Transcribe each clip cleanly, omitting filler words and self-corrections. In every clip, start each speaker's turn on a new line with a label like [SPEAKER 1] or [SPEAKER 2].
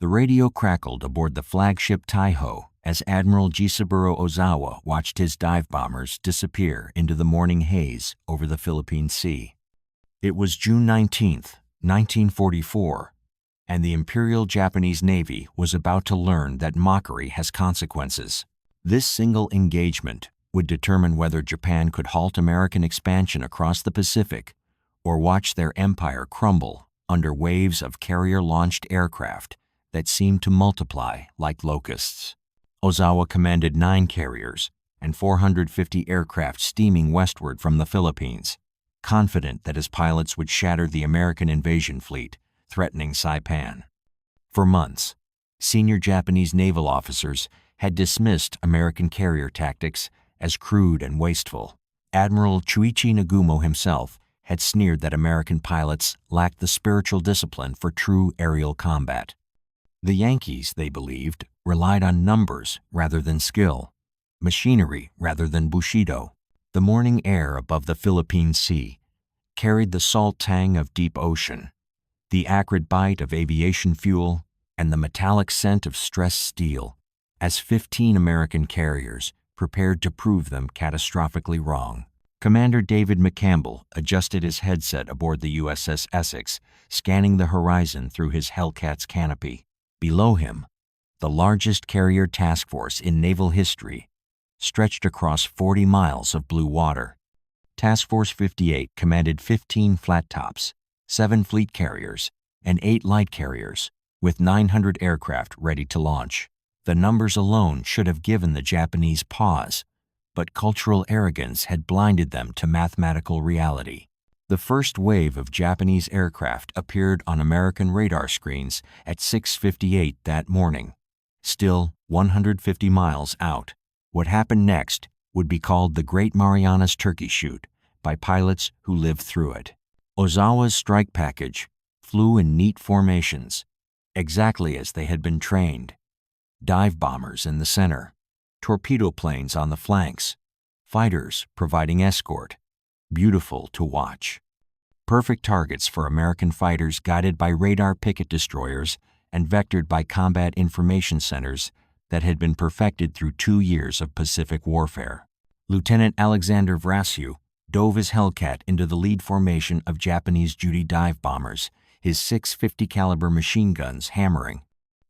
[SPEAKER 1] The radio crackled aboard the flagship Taiho as Admiral Jisaburo Ozawa watched his dive bombers disappear into the morning haze over the Philippine Sea. It was June 19, 1944, and the Imperial Japanese Navy was about to learn that mockery has consequences. This single engagement would determine whether Japan could halt American expansion across the Pacific or watch their empire crumble under waves of carrier-launched aircraft that seemed to multiply like locusts. Ozawa commanded 9 carriers and 450 aircraft steaming westward from the Philippines, confident that his pilots would shatter the American invasion fleet threatening Saipan. For months, senior Japanese naval officers had dismissed American carrier tactics as crude and wasteful. Admiral Chuichi Nagumo himself had sneered that American pilots lacked the spiritual discipline for true aerial combat. The Yankees, they believed, relied on numbers rather than skill, machinery rather than bushido. The morning air above the Philippine Sea carried the salt tang of deep ocean, the acrid bite of aviation fuel, and the metallic scent of stressed steel, as 15 American carriers prepared to prove them catastrophically wrong. Commander David McCampbell adjusted his headset aboard the USS Essex, scanning the horizon through his Hellcat's canopy. Below him, the largest carrier task force in naval history stretched across 40 miles of blue water. Task Force 58 commanded 15 flattops, 7 fleet carriers, and 8 light carriers, with 900 aircraft ready to launch. The numbers alone should have given the Japanese pause, but cultural arrogance had blinded them to mathematical reality. The first wave of Japanese aircraft appeared on American radar screens at 6:58 that morning. Still 150 miles out, what happened next would be called the Great Marianas Turkey Shoot by pilots who lived through it. Ozawa's strike package flew in neat formations, exactly as they had been trained. Dive bombers in the center, torpedo planes on the flanks, fighters providing escort. Beautiful to watch. Perfect targets for American fighters guided by radar picket destroyers and vectored by combat information centers that had been perfected through 2 years of Pacific warfare. Lieutenant Alexander Vraciu dove his Hellcat into the lead formation of Japanese Judy dive bombers, his 650 caliber machine guns hammering.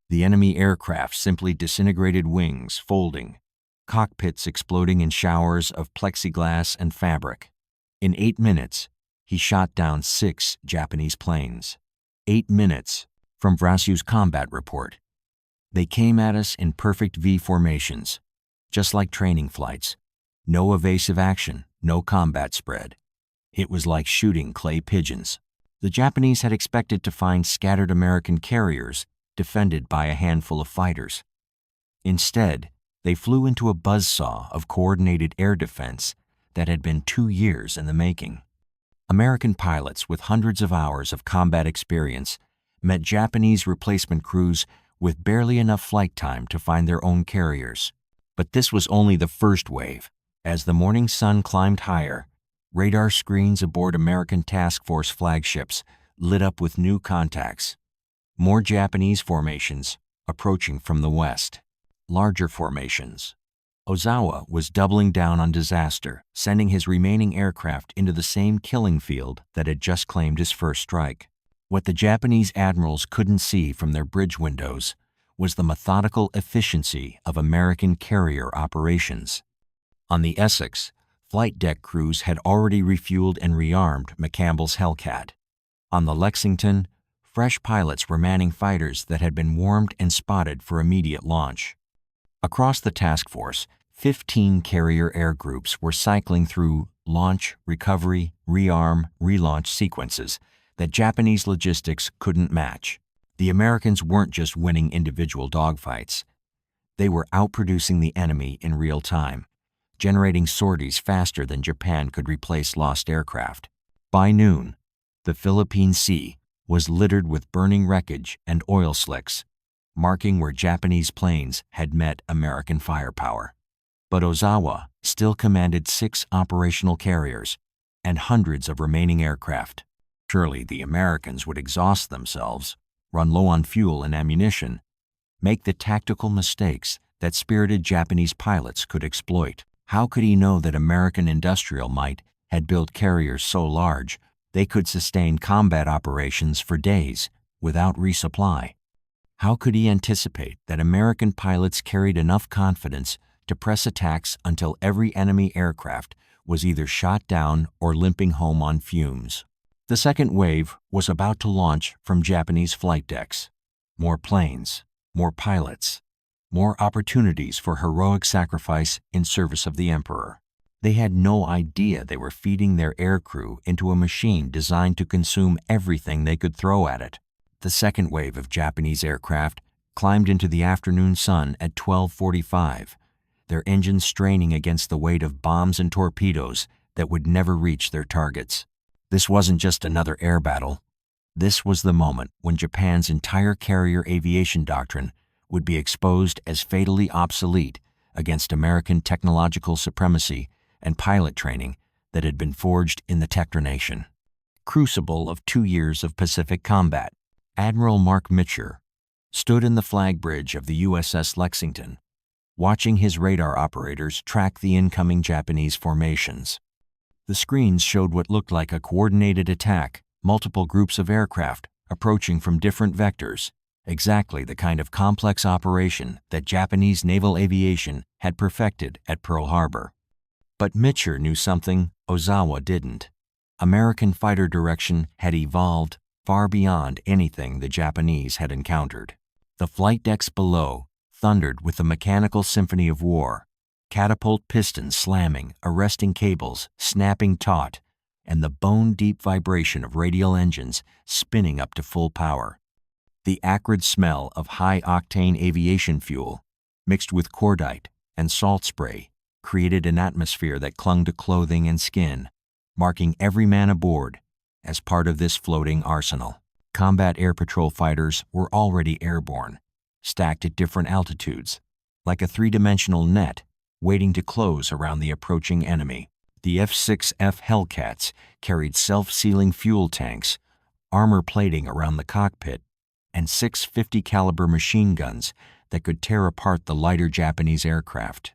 [SPEAKER 1] The enemy aircraft simply disintegrated, wings folding, cockpits exploding in showers of plexiglass and fabric. In 8 minutes, he shot down 6 Japanese planes. 8 minutes from Vraciu's combat report. They came at us in perfect V formations, just like training flights. No evasive action, no combat spread. It was like shooting clay pigeons. The Japanese had expected to find scattered American carriers defended by a handful of fighters. Instead, they flew into a buzzsaw of coordinated air defense that had been 2 years in the making. American pilots with hundreds of hours of combat experience met Japanese replacement crews with barely enough flight time to find their own carriers. But this was only the first wave. As the morning sun climbed higher, radar screens aboard American task force flagships lit up with new contacts. More Japanese formations approaching from the west. Larger formations. Ozawa was doubling down on disaster, sending his remaining aircraft into the same killing field that had just claimed his first strike. What the Japanese admirals couldn't see from their bridge windows was the methodical efficiency of American carrier operations. On the Essex, flight deck crews had already refueled and rearmed McCampbell's Hellcat. On the Lexington, fresh pilots were manning fighters that had been warmed and spotted for immediate launch. Across the task force, 15 carrier air groups were cycling through launch, recovery, rearm, relaunch sequences that Japanese logistics couldn't match. The Americans weren't just winning individual dogfights. They were outproducing the enemy in real time, generating sorties faster than Japan could replace lost aircraft. By noon, the Philippine Sea was littered with burning wreckage and oil slicks, marking where Japanese planes had met American firepower. But Ozawa still commanded 6 operational carriers and hundreds of remaining aircraft. Surely the Americans would exhaust themselves run low on fuel and ammunition, make the tactical mistakes that spirited Japanese pilots could exploit. How could he know that American industrial might had built carriers so large they could sustain combat operations for days without resupply? How could he anticipate that American pilots carried enough confidence to press attacks until every enemy aircraft was either shot down or limping home on fumes? The second wave was about to launch from Japanese flight decks. More planes, more pilots, more opportunities for heroic sacrifice in service of the Emperor. They had no idea they were feeding their aircrew into a machine designed to consume everything they could throw at it. The second wave of Japanese aircraft climbed into the afternoon sun at 12:45, their engines straining against the weight of bombs and torpedoes that would never reach their targets. This wasn't just another air battle. This was the moment when Japan's entire carrier aviation doctrine would be exposed as fatally obsolete against American technological supremacy and pilot training that had been forged in the Technonation. Crucible of 2 years of Pacific combat. Admiral Mark Mitcher stood in the flag bridge of the USS Lexington, watching his radar operators track the incoming Japanese formations. The screens showed what looked like a coordinated attack, multiple groups of aircraft approaching from different vectors, exactly the kind of complex operation that Japanese naval aviation had perfected at Pearl Harbor. But Mitcher knew something Ozawa didn't. American fighter direction had evolved far beyond anything the Japanese had encountered. The flight decks below thundered with the mechanical symphony of war, catapult pistons slamming, arresting cables, snapping taut, and the bone-deep vibration of radial engines spinning up to full power. The acrid smell of high-octane aviation fuel, mixed with cordite and salt spray, created an atmosphere that clung to clothing and skin, marking every man aboard as part of this floating arsenal. Combat air patrol fighters were already airborne, stacked at different altitudes, like a three-dimensional net waiting to close around the approaching enemy. The F-6F Hellcats carried self-sealing fuel tanks, armor plating around the cockpit, and 650 caliber machine guns that could tear apart the lighter Japanese aircraft.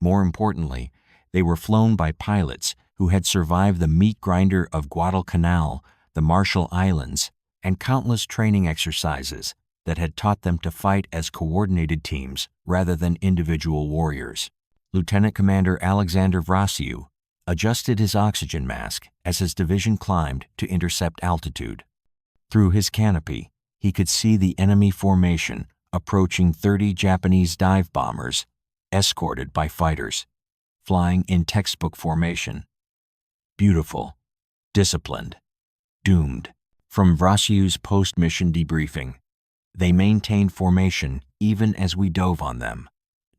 [SPEAKER 1] More importantly, they were flown by pilots who had survived the meat grinder of Guadalcanal, the Marshall Islands, and countless training exercises that had taught them to fight as coordinated teams rather than individual warriors. Lieutenant Commander Alexander Vraciu adjusted his oxygen mask as his division climbed to intercept altitude. Through his canopy, he could see the enemy formation approaching 30 Japanese dive bombers, escorted by fighters, flying in textbook formation. Beautiful, disciplined, doomed. From Vraciu's post-mission debriefing, they maintained formation even as we dove on them.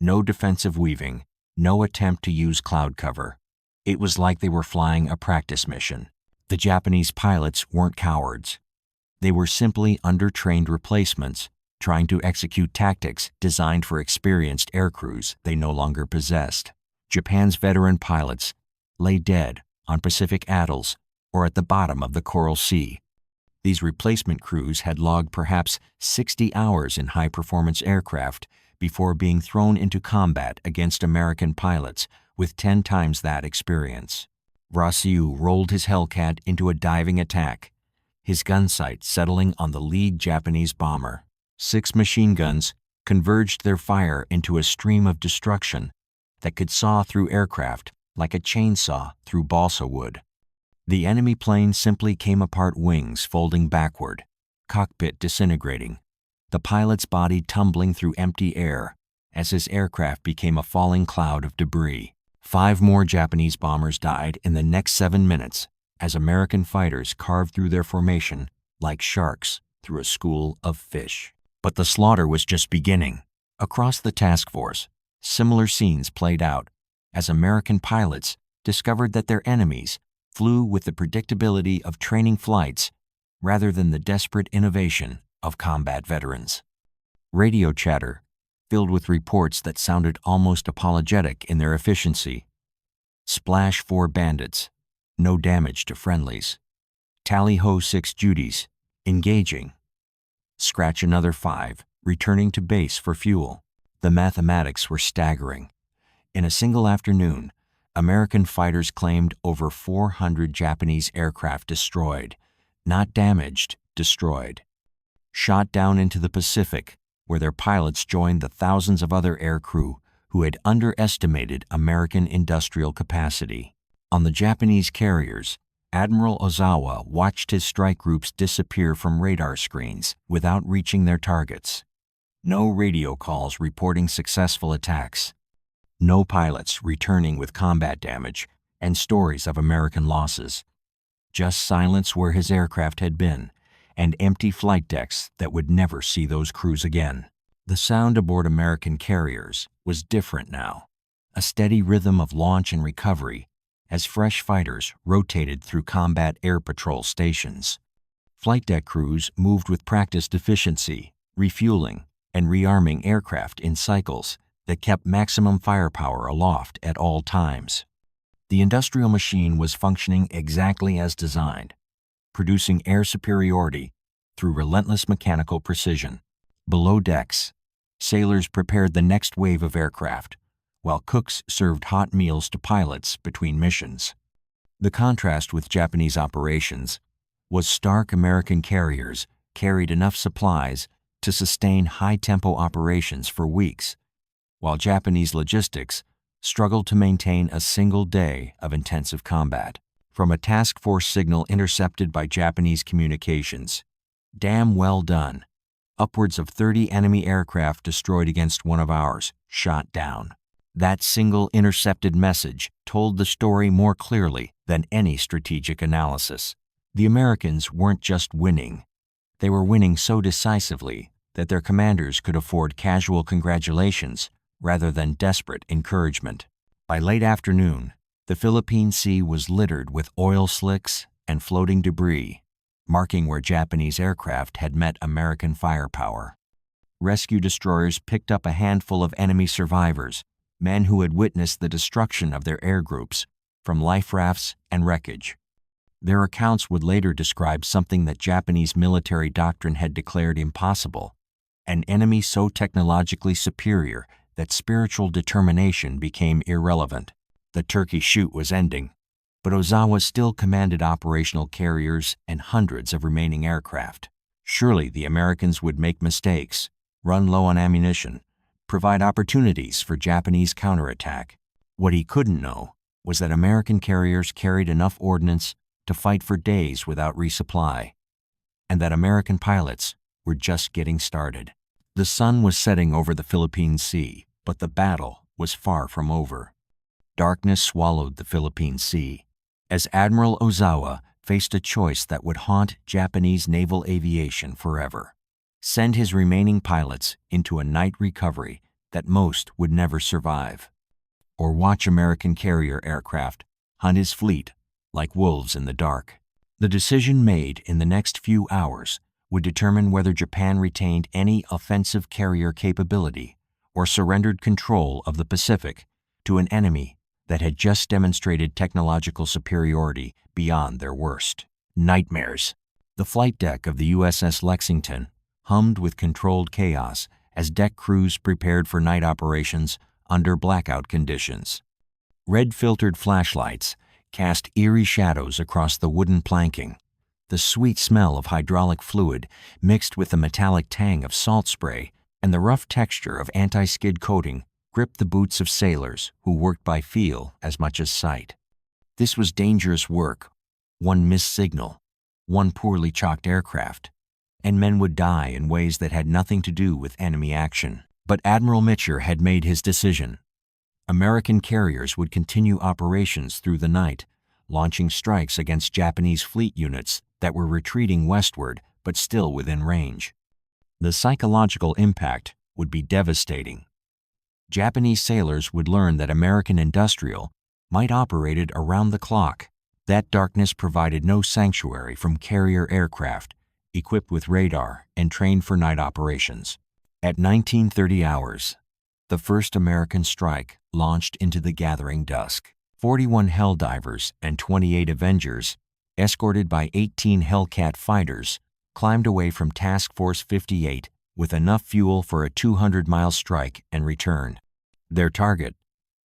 [SPEAKER 1] No defensive weaving, no attempt to use cloud cover. It was like they were flying a practice mission. The Japanese pilots weren't cowards. They were simply undertrained replacements trying to execute tactics designed for experienced aircrews they no longer possessed. Japan's veteran pilots lay dead on Pacific atolls or at the bottom of the Coral Sea. These replacement crews had logged perhaps 60 hours in high-performance aircraft before being thrown into combat against American pilots with 10 times that experience. Vraciu rolled his Hellcat into a diving attack, his gun sight settling on the lead Japanese bomber. 6 machine guns converged their fire into a stream of destruction that could saw through aircraft like a chainsaw through balsa wood. The enemy plane simply came apart, wings folding backward, cockpit disintegrating, the pilot's body tumbling through empty air as his aircraft became a falling cloud of debris. 5 more Japanese bombers died in the next 7 minutes as American fighters carved through their formation like sharks through a school of fish. But the slaughter was just beginning. Across the task force, similar scenes played out as American pilots discovered that their enemies flew with the predictability of training flights rather than the desperate innovation of combat veterans. Radio chatter, filled with reports that sounded almost apologetic in their efficiency. Splash 4 bandits, no damage to friendlies. Tally ho 6 Judies, engaging. scratch another 5, returning to base for fuel. The mathematics were staggering. In a single afternoon, American fighters claimed over 400 Japanese aircraft destroyed, not damaged, destroyed. Shot down into the Pacific, where their pilots joined the thousands of other aircrew who had underestimated American industrial capacity. On the Japanese carriers, Admiral Ozawa watched his strike groups disappear from radar screens without reaching their targets. No radio calls reporting successful attacks. No pilots returning with combat damage and stories of American losses. Just silence where his aircraft had been, and empty flight decks that would never see those crews again. The sound aboard American carriers was different now, a steady rhythm of launch and recovery as fresh fighters rotated through combat air patrol stations. Flight deck crews moved with practiced efficiency, refueling and rearming aircraft in cycles that kept maximum firepower aloft at all times. The industrial machine was functioning exactly as designed, producing air superiority through relentless mechanical precision. Below decks, sailors prepared the next wave of aircraft, while cooks served hot meals to pilots between missions. The contrast with Japanese operations was stark. American carriers carried enough supplies to sustain high-tempo operations for weeks, while Japanese logistics struggled to maintain a single day of intensive combat. From a task force signal intercepted by Japanese communications, "Damn well done," upwards of 30 enemy aircraft destroyed against one of ours, shot down. That single intercepted message told the story more clearly than any strategic analysis. The Americans weren't just winning. They were winning so decisively that their commanders could afford casual congratulations rather than desperate encouragement. By late afternoon, the Philippine Sea was littered with oil slicks and floating debris, marking where Japanese aircraft had met American firepower. Rescue destroyers picked up a handful of enemy survivors, men who had witnessed the destruction of their air groups, from life rafts and wreckage. Their accounts would later describe something that Japanese military doctrine had declared impossible: an enemy so technologically superior that spiritual determination became irrelevant. The turkey shoot was ending, but Ozawa still commanded operational carriers and hundreds of remaining aircraft. Surely the Americans would make mistakes, run low on ammunition, provide opportunities for Japanese counterattack. What he couldn't know was that American carriers carried enough ordnance to fight for days without resupply, and that American pilots were just getting started. The sun was setting over the Philippine Sea, but the battle was far from over. Darkness swallowed the Philippine Sea as Admiral Ozawa faced a choice that would haunt Japanese naval aviation forever: send his remaining pilots into a night recovery that most would never survive, or watch American carrier aircraft hunt his fleet like wolves in the dark. The decision made in the next few hours would determine whether Japan retained any offensive carrier capability or surrendered control of the Pacific to an enemy that had just demonstrated technological superiority beyond their worst nightmares. The flight deck of the USS Lexington hummed with controlled chaos as deck crews prepared for night operations under blackout conditions. Red-filtered flashlights cast eerie shadows across the wooden planking. The sweet smell of hydraulic fluid mixed with the metallic tang of salt spray and the rough texture of anti-skid coating gripped the boots of sailors who worked by feel as much as sight. This was dangerous work. One missed signal, one poorly chalked aircraft, and men would die in ways that had nothing to do with enemy action. But Admiral Mitcher had made his decision. American carriers would continue operations through the night, launching strikes against Japanese fleet units that were retreating westward but still within range. The psychological impact would be devastating. Japanese sailors would learn that American industrial might operate it around the clock. That darkness provided no sanctuary from carrier aircraft equipped with radar and trained for night operations. At 19:30 hours, the first American strike launched into the gathering dusk. 41 Helldivers and 28 Avengers, escorted by 18 Hellcat fighters, climbed away from Task Force 58 with enough fuel for a 200-mile strike and return. Their target,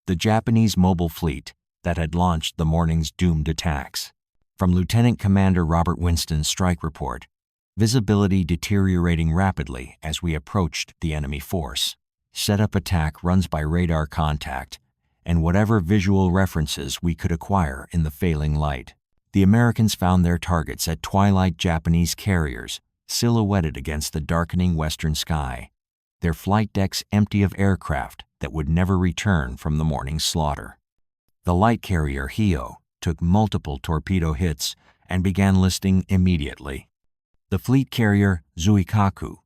[SPEAKER 1] the Japanese mobile fleet that had launched the morning's doomed attacks. From Lieutenant Commander Robert Winston's strike report, visibility deteriorating rapidly as we approached the enemy force. Setup attack runs by radar contact and whatever visual references we could acquire in the failing light. The Americans found their targets at twilight Japanese carriers, silhouetted against the darkening western sky, their flight decks empty of aircraft that would never return from the morning's slaughter. The light carrier Hio took multiple torpedo hits and began listing immediately. The fleet carrier Zuikaku,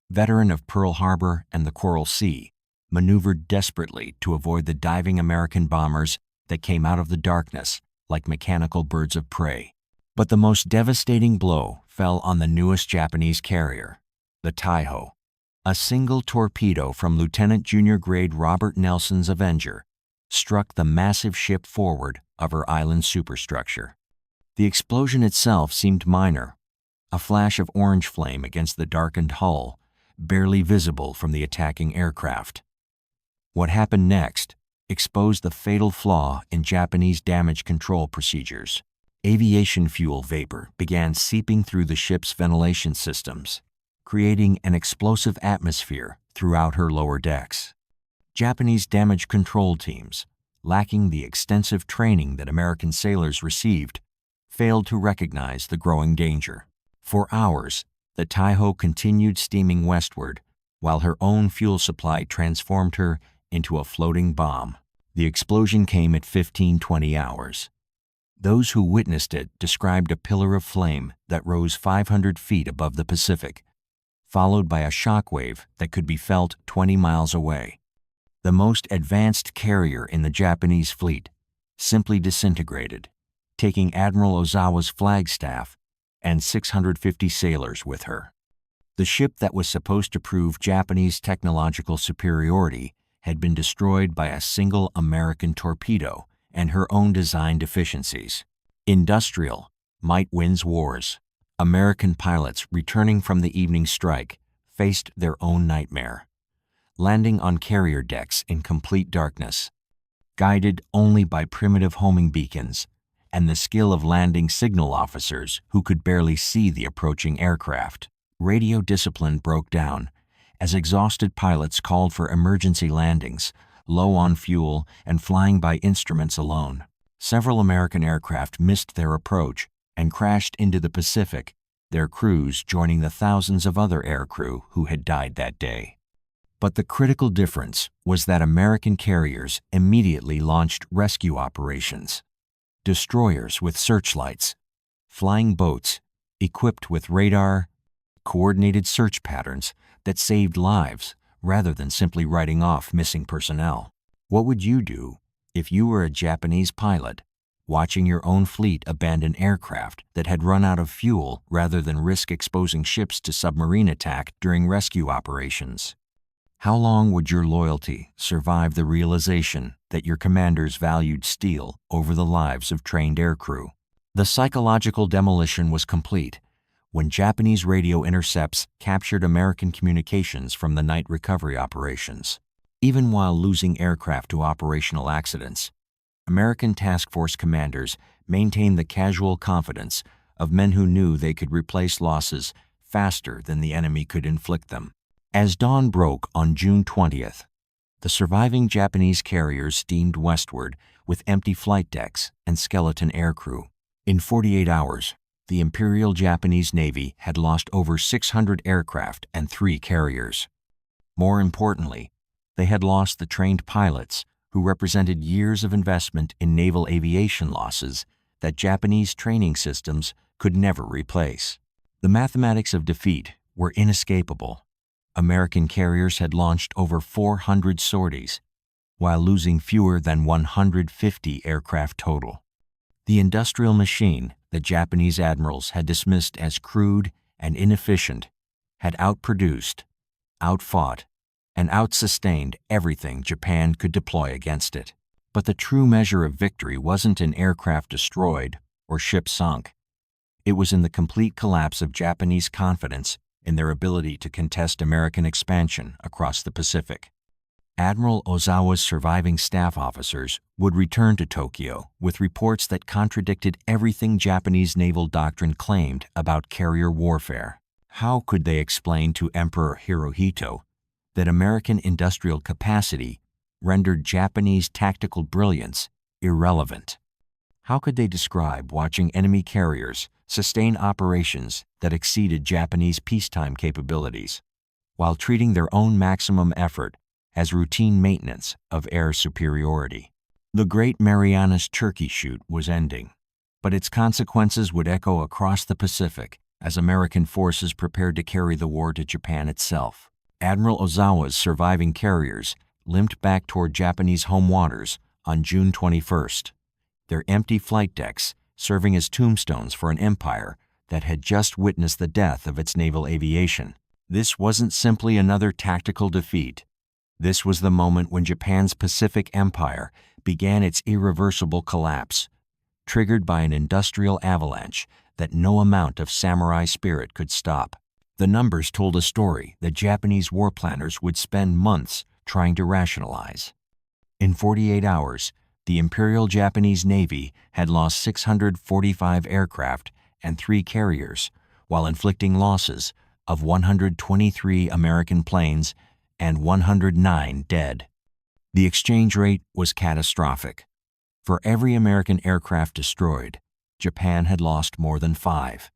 [SPEAKER 1] veteran of Pearl Harbor and the Coral Sea, maneuvered desperately to avoid the diving American bombers that came out of the darkness like mechanical birds of prey. But the most devastating blow fell on the newest Japanese carrier, the Taiho. A single torpedo from Lieutenant Junior Grade Robert Nelson's Avenger struck the massive ship forward of her island superstructure. The explosion itself seemed minor, a flash of orange flame against the darkened hull, barely visible from the attacking aircraft. What happened next exposed the fatal flaw in Japanese damage control procedures. Aviation fuel vapor began seeping through the ship's ventilation systems, creating an explosive atmosphere throughout her lower decks. Japanese damage control teams, lacking the extensive training that American sailors received, failed to recognize the growing danger. For hours, the Taiho continued steaming westward, while her own fuel supply transformed her into a floating bomb. The explosion came at 15-20 hours. Those who witnessed it described a pillar of flame that rose 500 feet above the Pacific, followed by a shockwave that could be felt 20 miles away. The most advanced carrier in the Japanese fleet simply disintegrated, taking Admiral Ozawa's flagstaff and 650 sailors with her. The ship that was supposed to prove Japanese technological superiority had been destroyed by a single American torpedo and her own design deficiencies. Industrial might wins wars. American pilots returning from the evening strike faced their own nightmare, landing on carrier decks in complete darkness, guided only by primitive homing beacons and the skill of landing signal officers who could barely see the approaching aircraft. Radio discipline broke down as exhausted pilots called for emergency landings, low on fuel and flying by instruments alone. Several American aircraft missed their approach and crashed into the Pacific, their crews joining the thousands of other aircrew who had died that day. But the critical difference was that American carriers immediately launched rescue operations. Destroyers with searchlights, flying boats equipped with radar, coordinated search patterns that saved lives rather than simply writing off missing personnel. What would you do if you were a Japanese pilot watching your own fleet abandon aircraft that had run out of fuel rather than risk exposing ships to submarine attack during rescue operations? How long would your loyalty survive the realization that your commanders valued steel over the lives of trained aircrew? The psychological demolition was complete when Japanese radio intercepts captured American communications from the night recovery operations. Even while losing aircraft to operational accidents, American task force commanders maintained the casual confidence of men who knew they could replace losses faster than the enemy could inflict them. As dawn broke on June 20th, the surviving Japanese carriers steamed westward with empty flight decks and skeleton aircrew. In 48 hours, the Imperial Japanese Navy had lost over 600 aircraft and 3 carriers. More importantly, they had lost the trained pilots who represented years of investment in naval aviation losses that Japanese training systems could never replace. The mathematics of defeat were inescapable. American carriers had launched over 400 sorties, while losing fewer than 150 aircraft total. The industrial machine that Japanese admirals had dismissed as crude and inefficient had outproduced, outfought, and outsustained everything Japan could deploy against it. But the true measure of victory wasn't in aircraft destroyed or ships sunk. It was in the complete collapse of Japanese confidence in their ability to contest American expansion across the Pacific. Admiral Ozawa's surviving staff officers would return to Tokyo with reports that contradicted everything Japanese naval doctrine claimed about carrier warfare. How could they explain to Emperor Hirohito that American industrial capacity rendered Japanese tactical brilliance irrelevant? How could they describe watching enemy carriers sustain operations that exceeded Japanese peacetime capabilities, while treating their own maximum effort as routine maintenance of air superiority? The Great Marianas Turkey Shoot was ending, but its consequences would echo across the Pacific as American forces prepared to carry the war to Japan itself. Admiral Ozawa's surviving carriers limped back toward Japanese home waters on June 21st, their empty flight decks serving as tombstones for an empire that had just witnessed the death of its naval aviation. This wasn't simply another tactical defeat. This was the moment when Japan's Pacific Empire began its irreversible collapse, triggered by an industrial avalanche that no amount of samurai spirit could stop. The numbers told a story that Japanese war planners would spend months trying to rationalize. In 48 hours, the Imperial Japanese Navy had lost 645 aircraft and 3 carriers, while inflicting losses of 123 American planes and 109 dead. The exchange rate was catastrophic. For every American aircraft destroyed, Japan had lost more than 5.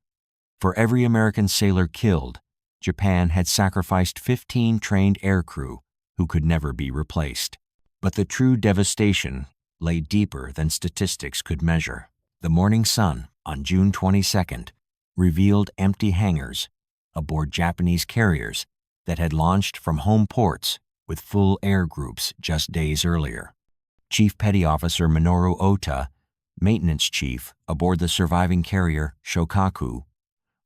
[SPEAKER 1] For every American sailor killed, Japan had sacrificed 15 trained aircrew who could never be replaced. But the true devastation lay deeper than statistics could measure. The morning sun on June 22nd revealed empty hangars aboard Japanese carriers that had launched from home ports with full air groups just days earlier. Chief Petty Officer Minoru Ota, maintenance chief aboard the surviving carrier Shokaku,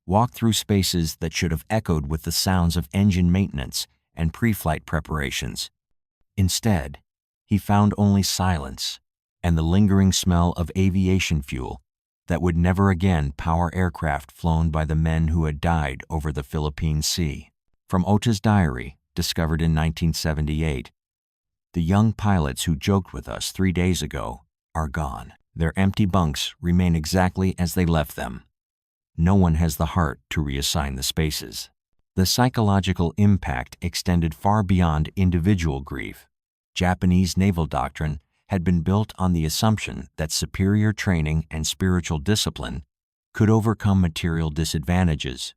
[SPEAKER 1] walked through spaces that should have echoed with the sounds of engine maintenance and pre-flight preparations. Instead, he found only silence and the lingering smell of aviation fuel that would never again power aircraft flown by the men who had died over the Philippine Sea. From Ota's diary, discovered in 1978, the young pilots who joked with us 3 days ago are gone. Their empty bunks remain exactly as they left them. No one has the heart to reassign the spaces. The psychological impact extended far beyond individual grief. Japanese naval doctrine had been built on the assumption that superior training and spiritual discipline could overcome material disadvantages.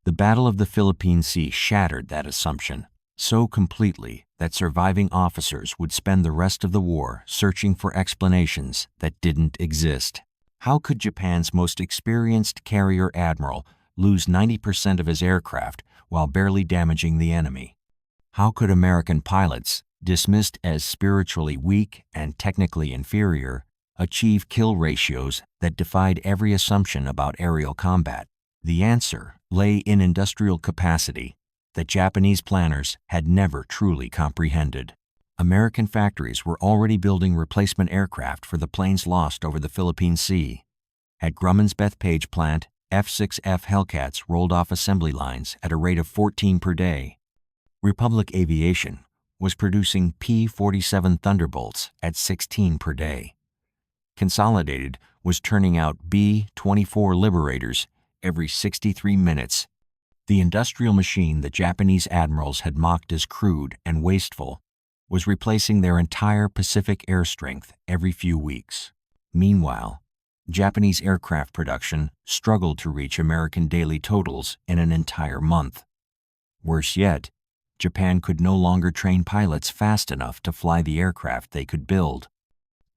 [SPEAKER 1] The Battle of the Philippine Sea shattered that assumption so completely that surviving officers would spend the rest of the war searching for explanations that didn't exist. How could Japan's most experienced carrier admiral lose 90% of his aircraft while barely damaging the enemy? How could American pilots, dismissed as spiritually weak and technically inferior, achieve kill ratios that defied every assumption about aerial combat? The answer lay in industrial capacity that Japanese planners had never truly comprehended. American factories were already building replacement aircraft for the planes lost over the Philippine Sea. At Grumman's Bethpage plant, F-6F Hellcats rolled off assembly lines at a rate of 14 per day. Republic Aviation was producing P-47 Thunderbolts at 16 per day. Consolidated was turning out B-24 Liberators every 63 minutes. The industrial machine the Japanese admirals had mocked as crude and wasteful was replacing their entire Pacific air strength every few weeks. Meanwhile, Japanese aircraft production struggled to reach American daily totals in an entire month. Worse yet, Japan could no longer train pilots fast enough to fly the aircraft they could build.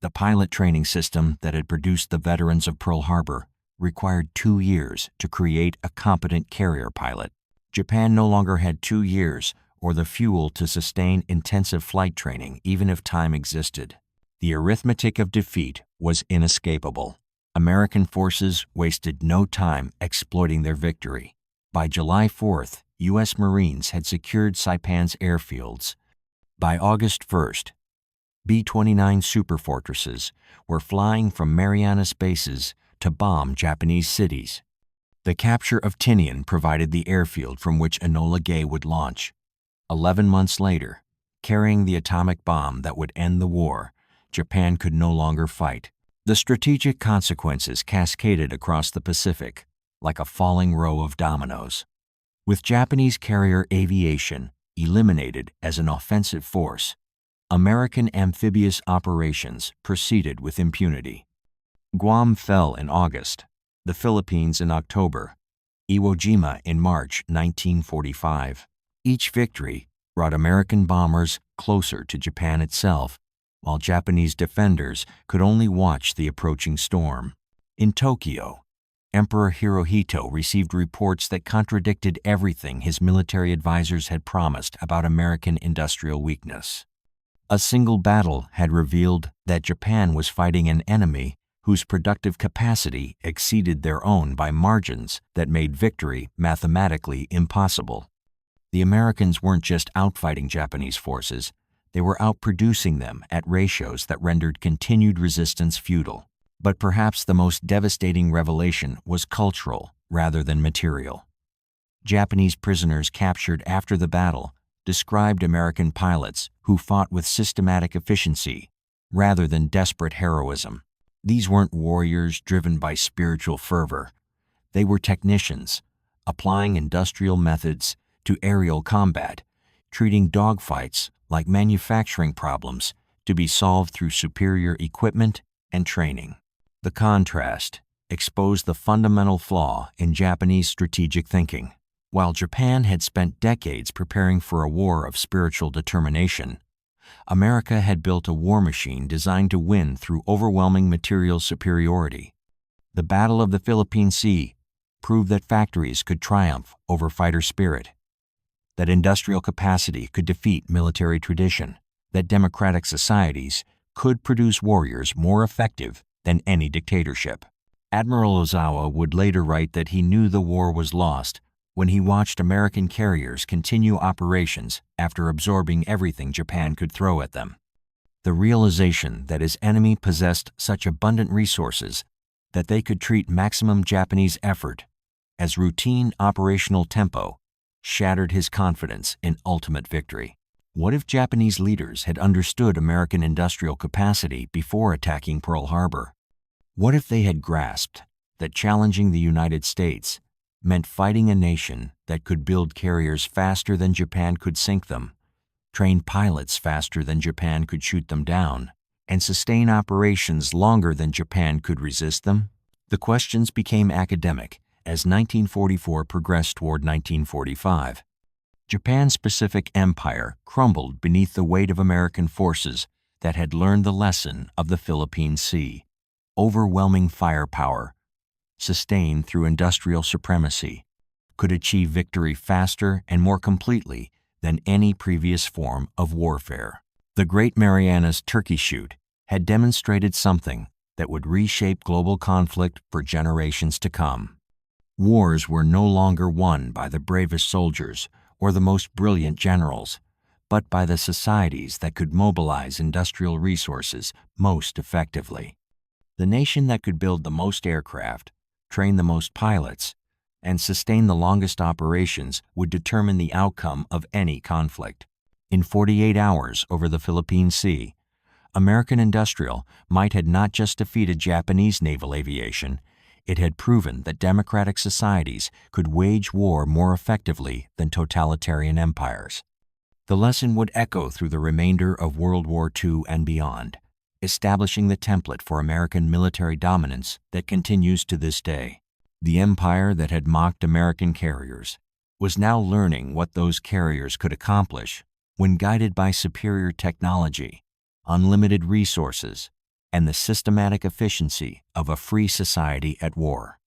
[SPEAKER 1] The pilot training system that had produced the veterans of Pearl Harbor required 2 years to create a competent carrier pilot. Japan no longer had 2 years or the fuel to sustain intensive flight training even if time existed. The arithmetic of defeat was inescapable. American forces wasted no time exploiting their victory. By July 4th, U.S. Marines had secured Saipan's airfields. By August 1st, B-29 superfortresses were flying from Marianas bases to bomb Japanese cities. The capture of Tinian provided the airfield from which Enola Gay would launch. 11 months later, carrying the atomic bomb that would end the war, Japan could no longer fight. The strategic consequences cascaded across the Pacific like a falling row of dominoes. With Japanese carrier aviation eliminated as an offensive force, American amphibious operations proceeded with impunity. Guam fell in August, the Philippines in October, Iwo Jima in March 1945. Each victory brought American bombers closer to Japan itself, while Japanese defenders could only watch the approaching storm. In Tokyo, Emperor Hirohito received reports that contradicted everything his military advisors had promised about American industrial weakness. A single battle had revealed that Japan was fighting an enemy whose productive capacity exceeded their own by margins that made victory mathematically impossible. The Americans weren't just outfighting Japanese forces, they were outproducing them at ratios that rendered continued resistance futile. But perhaps the most devastating revelation was cultural rather than material. Japanese prisoners captured after the battle described American pilots who fought with systematic efficiency rather than desperate heroism. These weren't warriors driven by spiritual fervor. They were technicians, applying industrial methods to aerial combat, treating dogfights like manufacturing problems to be solved through superior equipment and training. The contrast exposed the fundamental flaw in Japanese strategic thinking. While Japan had spent decades preparing for a war of spiritual determination, America had built a war machine designed to win through overwhelming material superiority. The Battle of the Philippine Sea proved that factories could triumph over fighter spirit, that industrial capacity could defeat military tradition, that democratic societies could produce warriors more effective than any dictatorship. Admiral Ozawa would later write that he knew the war was lost when he watched American carriers continue operations after absorbing everything Japan could throw at them. The realization that his enemy possessed such abundant resources that they could treat maximum Japanese effort as routine operational tempo shattered his confidence in ultimate victory. What if Japanese leaders had understood American industrial capacity before attacking Pearl Harbor? What if they had grasped that challenging the United States meant fighting a nation that could build carriers faster than Japan could sink them, train pilots faster than Japan could shoot them down, and sustain operations longer than Japan could resist them? The questions became academic as 1944 progressed toward 1945. Japan's Pacific Empire crumbled beneath the weight of American forces that had learned the lesson of the Philippine Sea. Overwhelming firepower, sustained through industrial supremacy, could achieve victory faster and more completely than any previous form of warfare. The Great Marianas Turkey Shoot had demonstrated something that would reshape global conflict for generations to come. Wars were no longer won by the bravest soldiers or the most brilliant generals, but by the societies that could mobilize industrial resources most effectively. The nation that could build the most aircraft, train the most pilots, and sustain the longest operations would determine the outcome of any conflict. In 48 hours over the Philippine Sea, American industrial might had not just defeated Japanese naval aviation, it had proven that democratic societies could wage war more effectively than totalitarian empires. The lesson would echo through the remainder of World War II and beyond, establishing the template for American military dominance that continues to this day. The empire that had mocked American carriers was now learning what those carriers could accomplish when guided by superior technology, unlimited resources, and the systematic efficiency of a free society at war.